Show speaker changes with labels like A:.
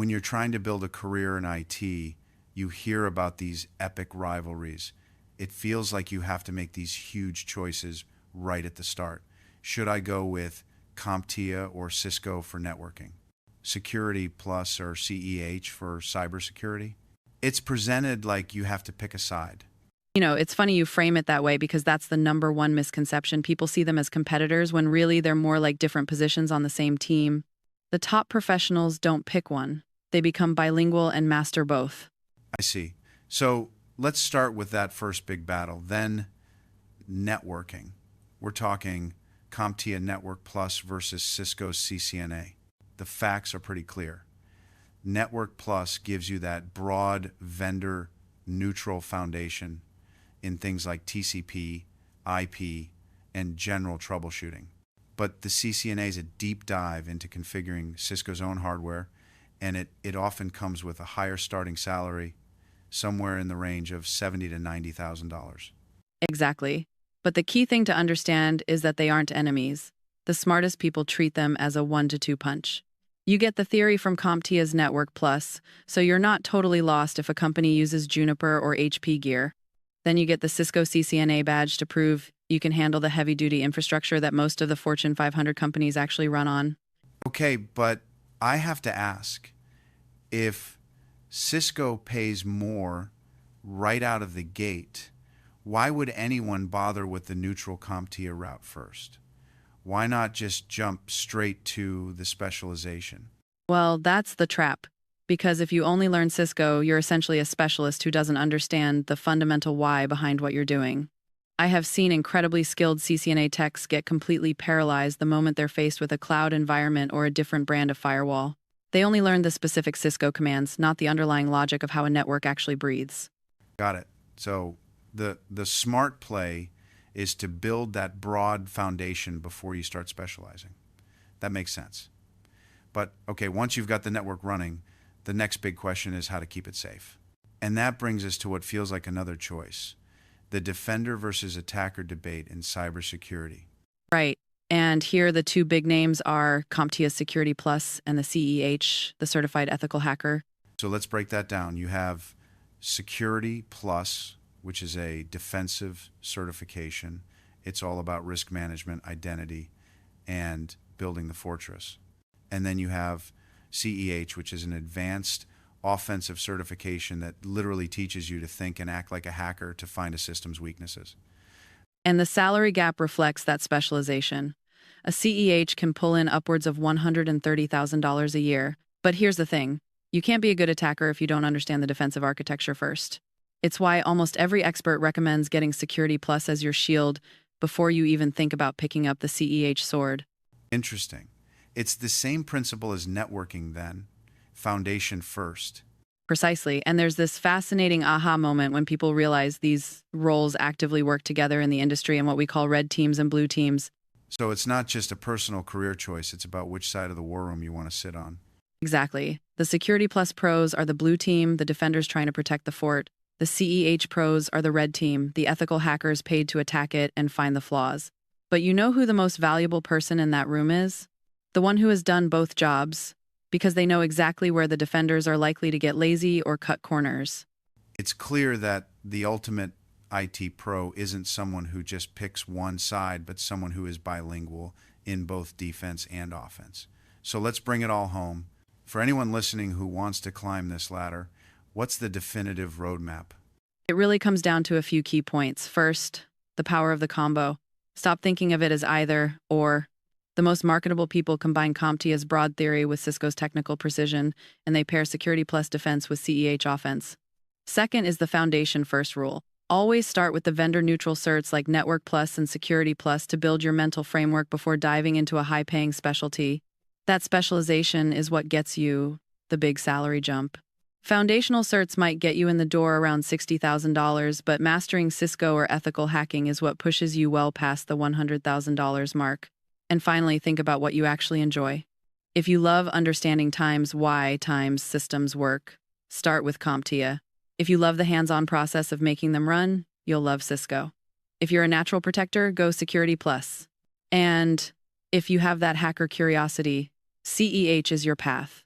A: When you're trying to build a career in IT, you hear about these epic rivalries. It feels like you have to make these huge choices right at the start. Should I go with CompTIA or Cisco for networking? Security Plus or CEH for cybersecurity? It's presented like you have to pick a side.
B: It's funny you frame it that way because that's the number one misconception. People see them as competitors when really they're more like different positions on the same team. The top professionals don't pick one. They become bilingual and master both.
A: I see. So let's start with that first big battle. Then networking. We're talking CompTIA Network Plus versus Cisco's CCNA. The facts are pretty clear. Network Plus gives you that broad vendor neutral foundation in things like TCP, IP, and general troubleshooting. But the CCNA is a deep dive into configuring Cisco's own hardware, and it often comes with a higher starting salary, somewhere in the range of $70,000 to $90,000.
B: Exactly. But the key thing to understand is that they aren't enemies. The smartest people treat them as a 1-2 punch. You get the theory from CompTIA's Network Plus, so you're not totally lost if a company uses Juniper or HP gear. Then you get the Cisco CCNA badge to prove you can handle the heavy-duty infrastructure that most of the Fortune 500 companies actually run on.
A: Okay, but I have to ask, if Cisco pays more right out of the gate, why would anyone bother with the neutral CompTIA route first? Why not just jump straight to the specialization?
B: Well, that's the trap. Because if you only learn Cisco, you're essentially a specialist who doesn't understand the fundamental why behind what you're doing. I have seen incredibly skilled CCNA techs get completely paralyzed the moment they're faced with a cloud environment or a different brand of firewall. They only learn the specific Cisco commands, not the underlying logic of how a network actually breathes.
A: Got it. So the smart play is to build that broad foundation before you start specializing. That makes sense. But okay, once you've got the network running, the next big question is how to keep it safe. And that brings us to what feels like another choice, the defender versus attacker debate in cybersecurity.
B: Right. And here the two big names are CompTIA Security Plus and the CEH, the Certified Ethical Hacker.
A: So let's break that down. You have Security Plus, which is a defensive certification. It's all about risk management, identity, and building the fortress. And then you have CEH, which is an advanced offensive certification that literally teaches you to think and act like a hacker to find a system's weaknesses.
B: And the salary gap reflects that specialization. A CEH can pull in upwards of $130,000 a year. But here's the thing. You can't be a good attacker if you don't understand the defensive architecture first. It's why almost every expert recommends getting Security Plus as your shield before you even think about picking up the CEH sword.
A: Interesting. It's the same principle as networking then, foundation first.
B: Precisely. And there's this fascinating aha moment when people realize these roles actively work together in the industry in what we call red teams and blue teams.
A: So it's not just a personal career choice, it's about which side of the war room you want to sit on.
B: Exactly. The Security Plus pros are the blue team, the defenders trying to protect the fort. The CEH pros are the red team, the ethical hackers paid to attack it and find the flaws. But you know who the most valuable person in that room is? The one who has done both jobs, because they know exactly where the defenders are likely to get lazy or cut corners.
A: It's clear that the ultimate IT pro isn't someone who just picks one side, but someone who is bilingual in both defense and offense. So let's bring it all home. For anyone listening who wants to climb this ladder, what's the definitive roadmap?
B: It really comes down to a few key points. First, the power of the combo. Stop thinking of it as either or. The most marketable people combine CompTIA's broad theory with Cisco's technical precision, and they pair Security Plus defense with CEH offense. Second is the foundation first rule. Always start with the vendor-neutral certs like Network Plus and Security Plus to build your mental framework before diving into a high-paying specialty. That specialization is what gets you the big salary jump. Foundational certs might get you in the door around $60,000, but mastering Cisco or ethical hacking is what pushes you well past the $100,000 mark. And finally, think about what you actually enjoy. If you love understanding times why times systems work, start with CompTIA. If you love the hands-on process of making them run, you'll love Cisco. If you're a natural protector, go Security Plus. And if you have that hacker curiosity, CEH is your path.